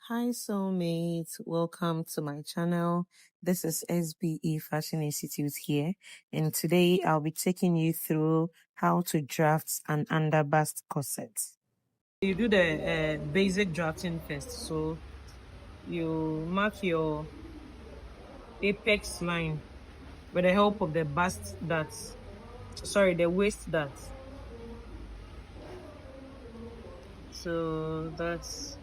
Hi soulmates, welcome to my channel. This is SBE Fashion Institute here, and today I'll be taking you through how to draft an underbust corset. You do the basic drafting first. So you mark your apex line with the help of the the waist dart. So that's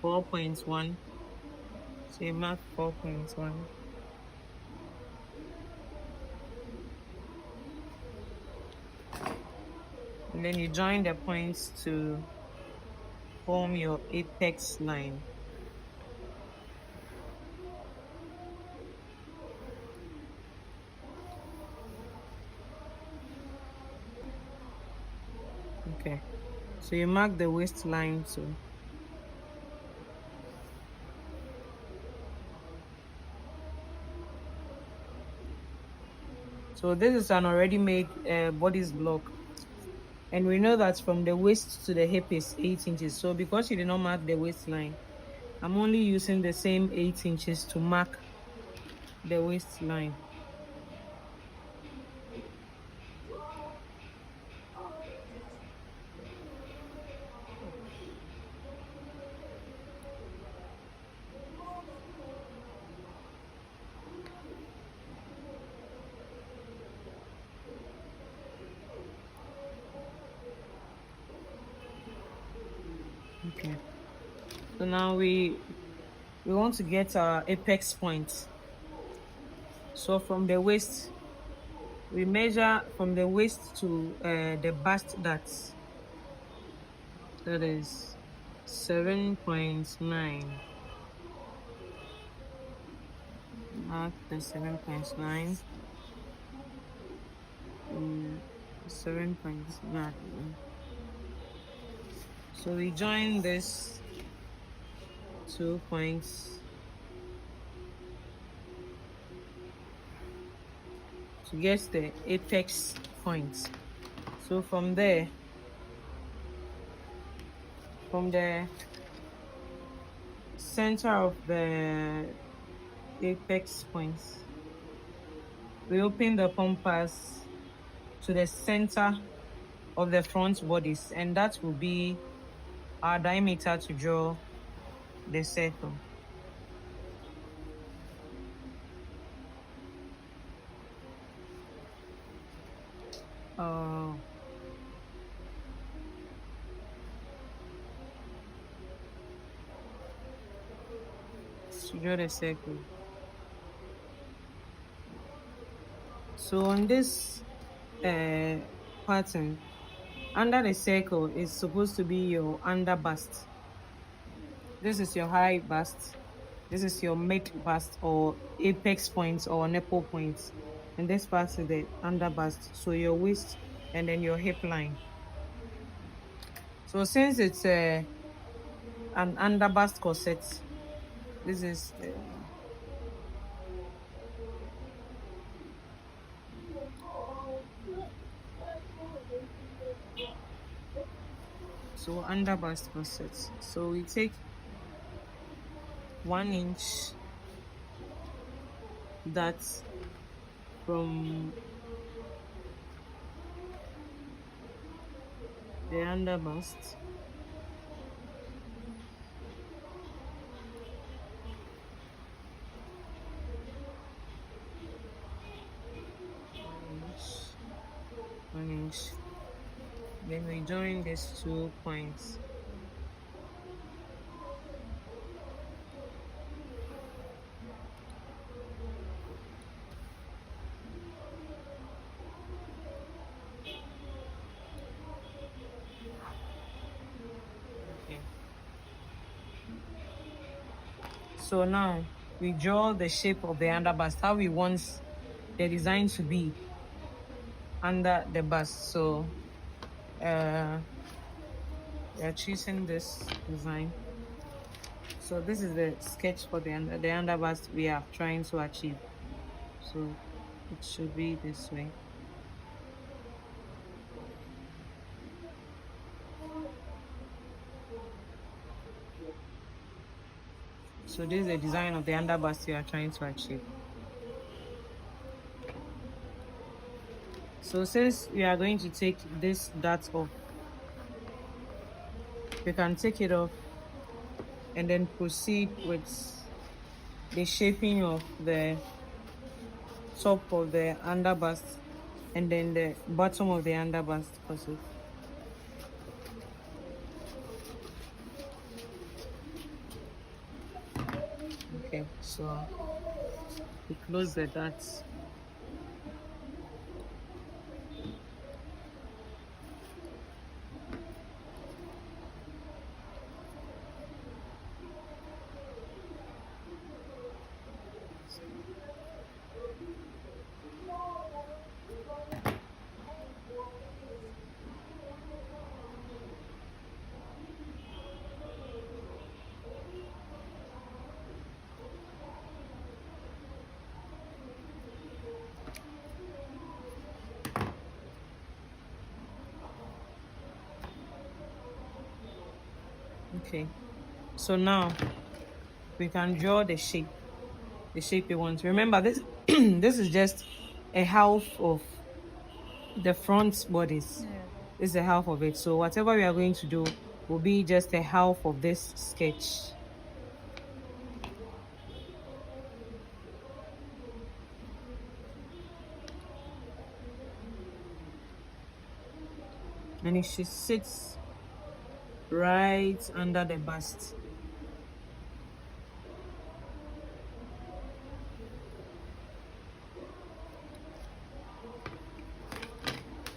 4.1. So you mark 4.1. And then you join the points to form your apex line. Okay, so you mark the waistline too. So this is an already made bodice block, and we know that from the waist to the hip is 8 inches. So because you did not mark the waistline, I'm only using the same 8 inches to mark the waistline. Okay, so now we want to get our apex point. So from the waist, we measure from the waist to the bust dart. That is 7.9. Mark the 7.9. 7.9. So we join this 2 points to get the apex point. So from there, from the center of the apex points, we open the compass to the center of the front bodice, and that will be our diameter to draw the circle. To draw the circle. So on this pattern, under the circle is supposed to be your under bust. This is your high bust. This is your mid bust or apex points or nipple points. And this part is the under bust. So your waist and then your hip line. So since it's an underbust corset, this is so underbust corset. So we take 1 inch that's from the underbust. One inch. Then we join these 2 points. Okay. So now we draw the shape of the underbust, how we want the design to be under the bust. So we are choosing this design. So this is the sketch for the underbust we are trying to achieve. So it should be this way. So this is the design of the underbust you are trying to achieve. So since we are going to take this dart off, we can take it off and then proceed with the shaping of the top of the underbust and then the bottom of the underbust corset. Okay, so we close the darts. Okay, so now we can draw the shape you want. Remember this this is just a half of the front bodice. Yeah. This is a half of it, so whatever we are going to do will be just a half of this sketch. And it should sit right under the bust.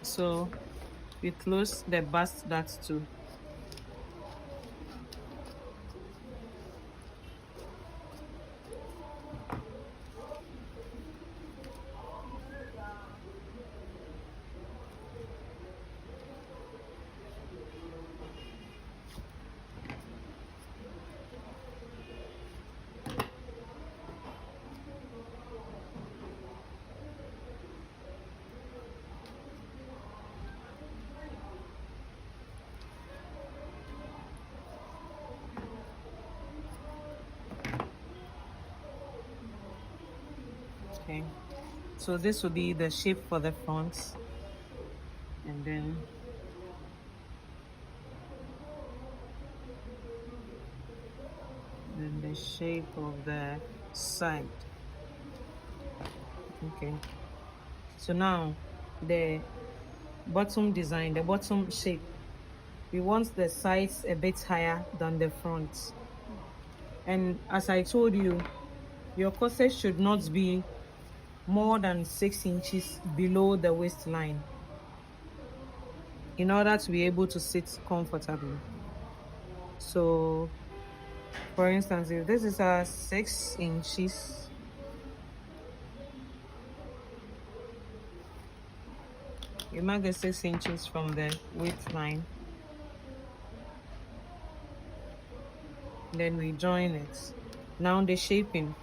So we close the bust that too. Okay, so this will be the shape for the front, and then the shape of the side. Okay, so now the bottom design, the bottom shape, we want the sides a bit higher than the front. And as I told you, your corset should not be more than 6 inches below the waistline in order to be able to sit comfortably. So for instance, if this is 6 inches, you mark the 6 inches from the waistline, then we join it. Now the shaping.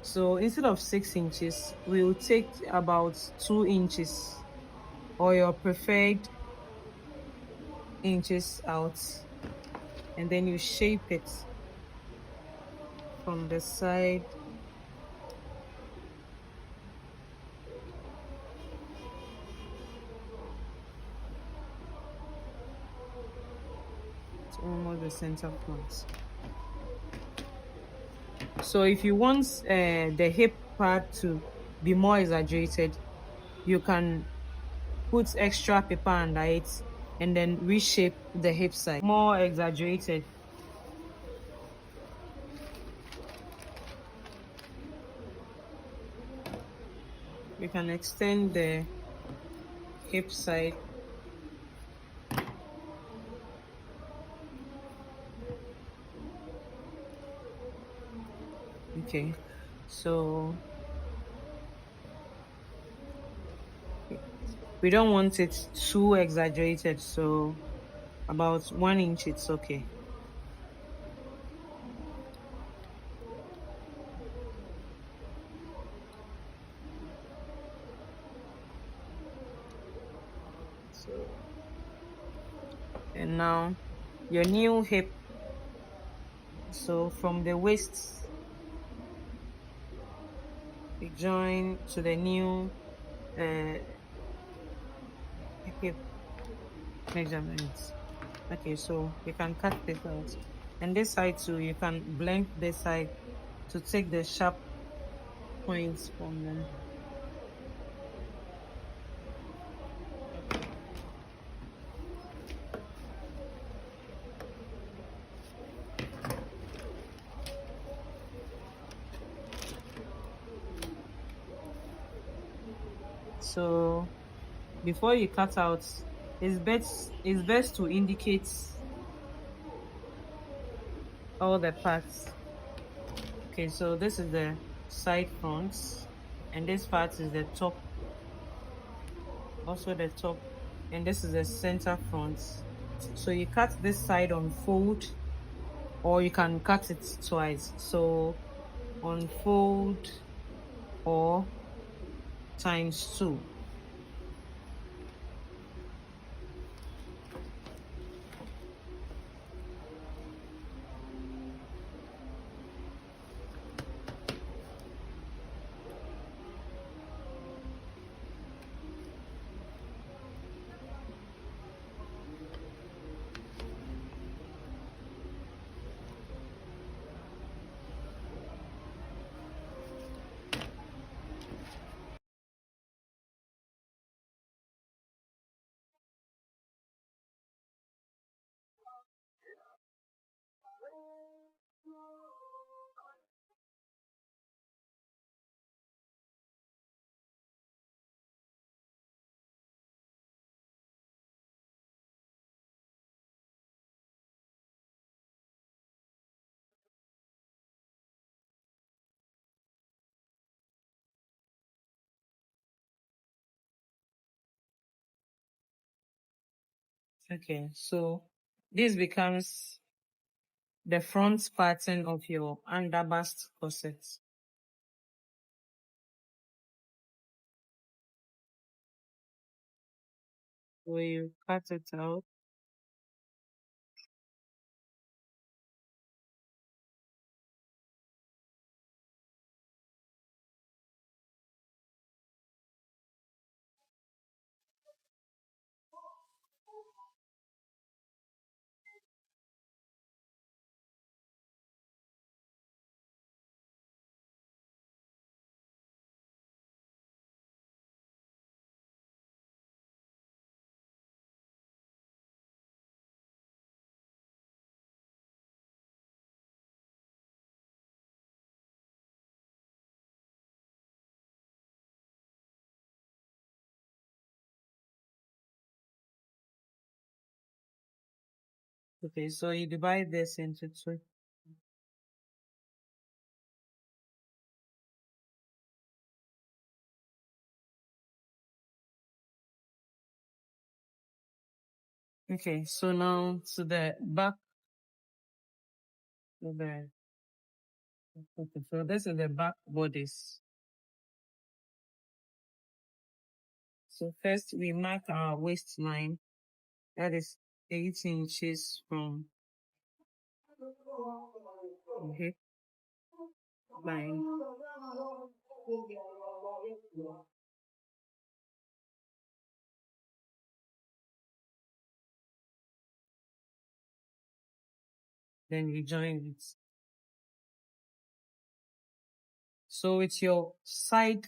So instead of 6 inches, we'll take about 2 inches or your preferred inches out, and then you shape it from the side to almost the center point. So if you want the hip part to be more exaggerated, you can put extra paper under it and then reshape the hip side more exaggerated. We can extend the hip side okay, so we don't want it too exaggerated, so about 1 inch it's okay. So and now your new hip. So from the waist, you join to the new uh, hip measurements. Okay, so you can cut this out. And this side too, you can blend this side to take the sharp points from them. So before you cut out, it's best to indicate all the parts. Okay, so this is the side fronts, and this part is the top, also the top, and this is the center front. So you cut this side on fold, or you can cut it twice. So on fold or times two. Okay, so this becomes the front pattern of your underbust corset. So you cut it out. Okay, so you divide this into two. Okay, so now to the back of the, okay, so this is the back bodice. So first we mark our waistline, that is 8 inches from the hip line. Then you join it. So it's your side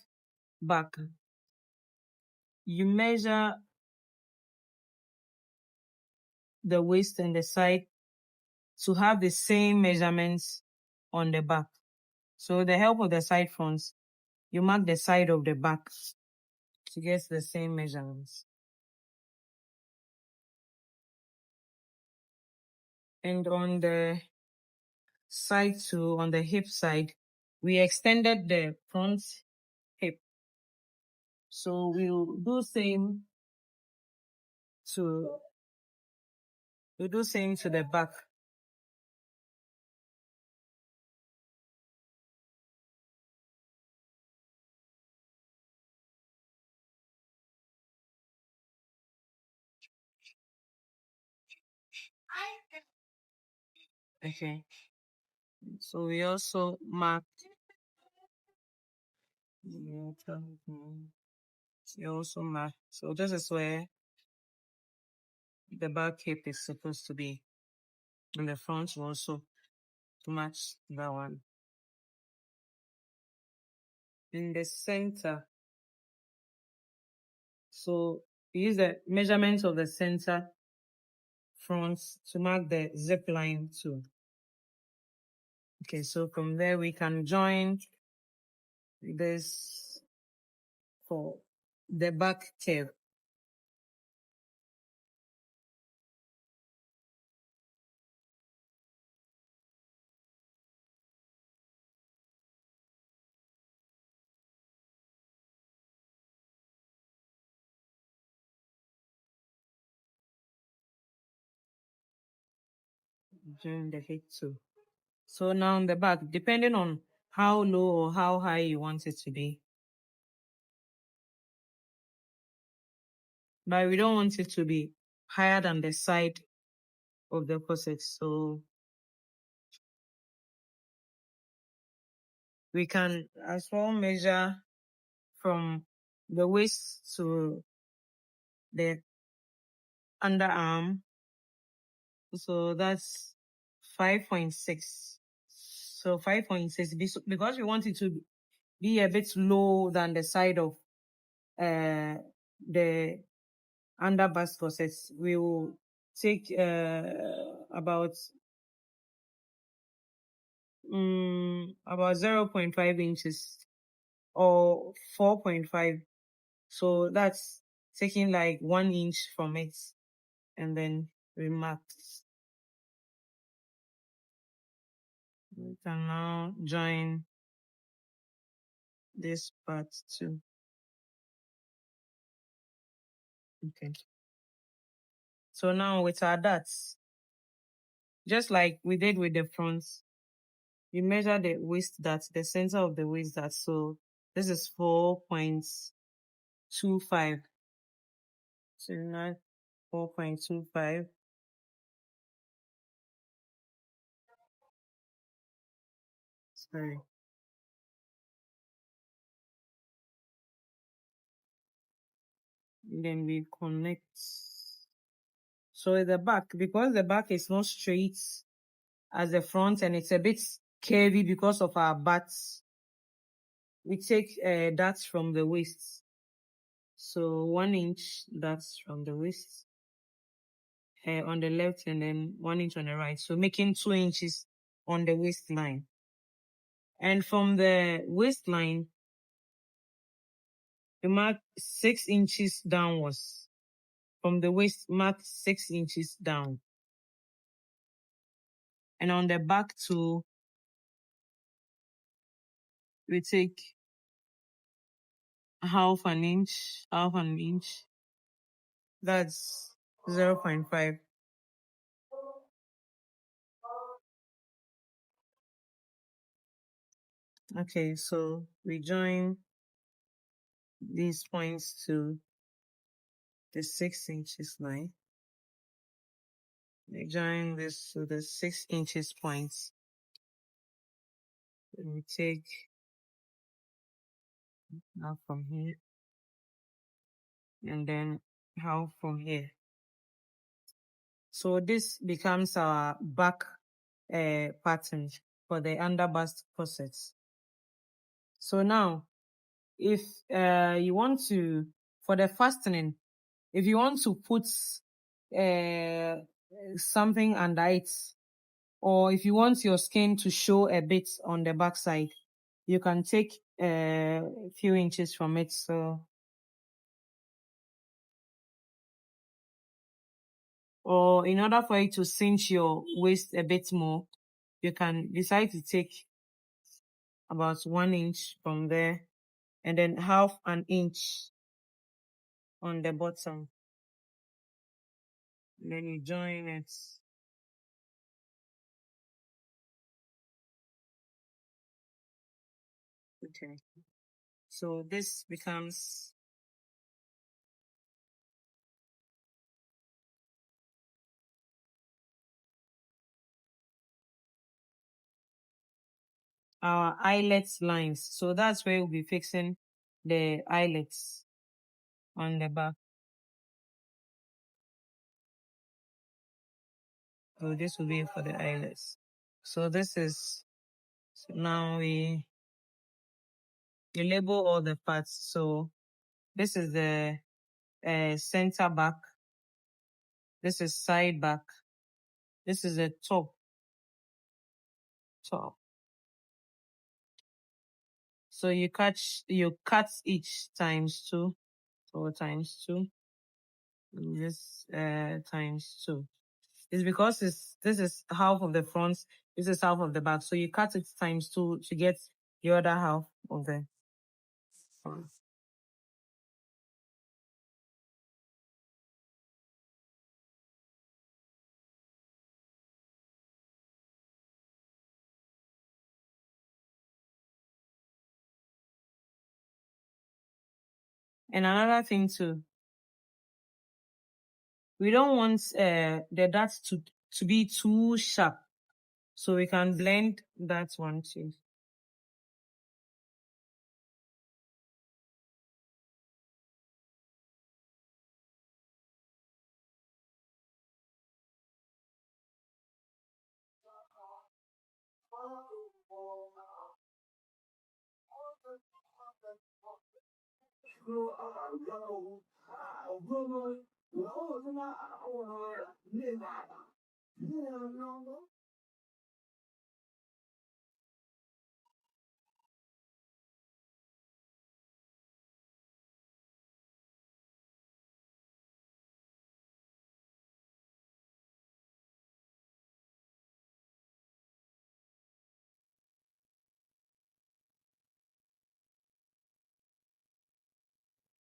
back. You measure the waist and the side to have the same measurements on the back. So with the help of the side fronts, you mark the side of the back to get the same measurements. And on the side too, on the hip side, we extended the front hip. So to we'll do same to the back. Okay. So we also mark. We also mark. So this is where the back hip is supposed to be, and the front will also to match that one. In the center, so use the measurements of the center front to mark the zip line too. Okay, so from there we can join this for the back curve. Join the hip too. So now on the back, depending on how low or how high you want it to be. But we don't want it to be higher than the side of the corset. So we can as well measure from the waist to the underarm. So that's 5.6. So 5.6, because we want it to be a bit low than the side of the underbust corset, we will take about 0.5 inches or 4.5. So that's taking like 1 inch from it, and then we mark. We can now join this part too. Okay. So now with our darts, just like we did with the front, we measure the waist dart, the center of the waist dart. So this is 4.25. So now 4.25. Sorry. Then we connect. So at the back, because the back is not straight as the front and it's a bit curvy because of our butts, we take darts from the waist. So 1 inch darts from the waist on the left, and then 1 inch on the right. So making 2 inches on the waistline. And from the waistline, we mark 6 inches downwards. From the waist, mark 6 inches down. And on the back too, we take half an inch. That's 0.5. Okay, so we join these points to the 6 inches line. We join this to the 6 inches points. And we take half from here, and then half from here. So this becomes our back pattern for the underbust corsets. So now, if you want to, for the fastening, if you want to put something under it, or if you want your skin to show a bit on the back side, you can take a few inches from it. So, or in order for you to cinch your waist a bit more, you can decide to take about 1 inch from there, and then half an inch on the bottom. And then you join it. Okay. So this becomes our eyelet lines. So that's where we'll be fixing the eyelets on the back. So this will be for the eyelets. So this is, so now we label all the parts. So this is the center back. This is side back. This is the top. So you cut each times 2. So times 2. This times 2. It's because this is half of the front, this is half of the back. So you cut it times 2 to get the other half of the front. And another thing too, we don't want the dots to be too sharp. So we can blend that one too.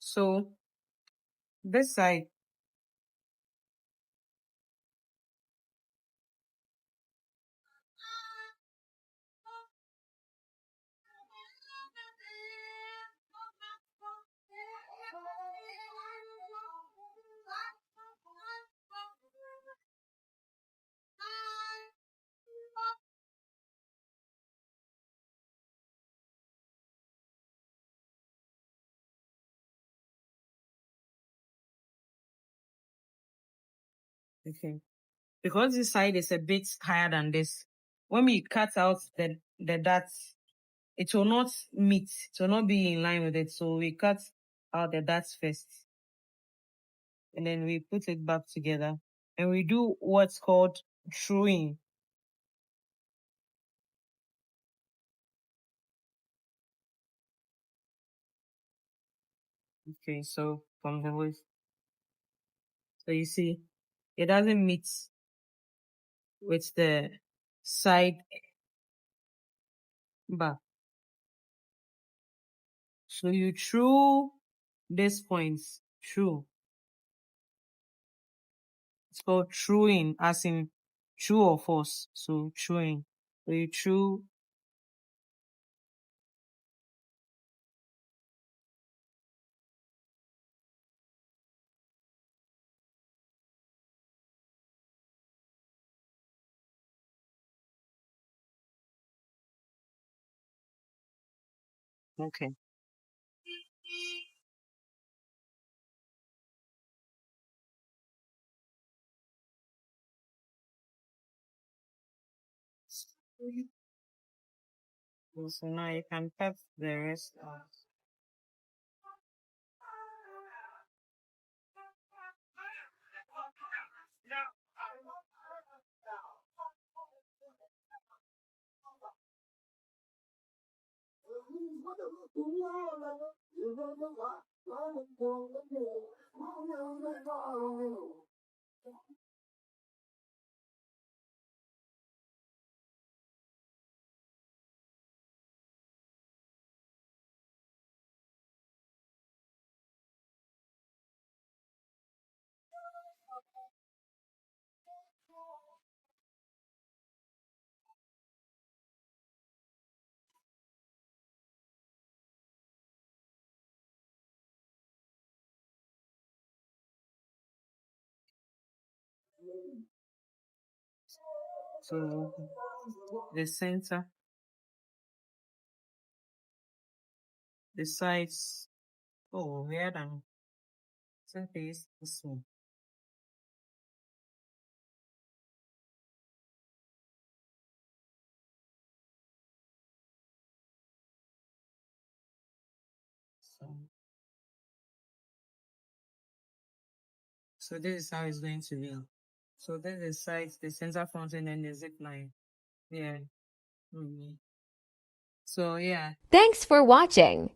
So this side, okay, because this side is a bit higher than this. When we cut out the dots, it will not meet. It will not be in line with it. So we cut out the dots first, and then we put it back together, and we do what's called truing. Okay, so from the waist, so you see, it doesn't meet with the side back. So you true these points, true. It's called truing, as in true or false. So truing. So you true. Okay. So now you can cut the rest out. So the center. the sides. Oh, weird and face this one. So this is how it's going to be. So this is sides, the center front, and then the zip line. Yeah. So yeah. Thanks for watching.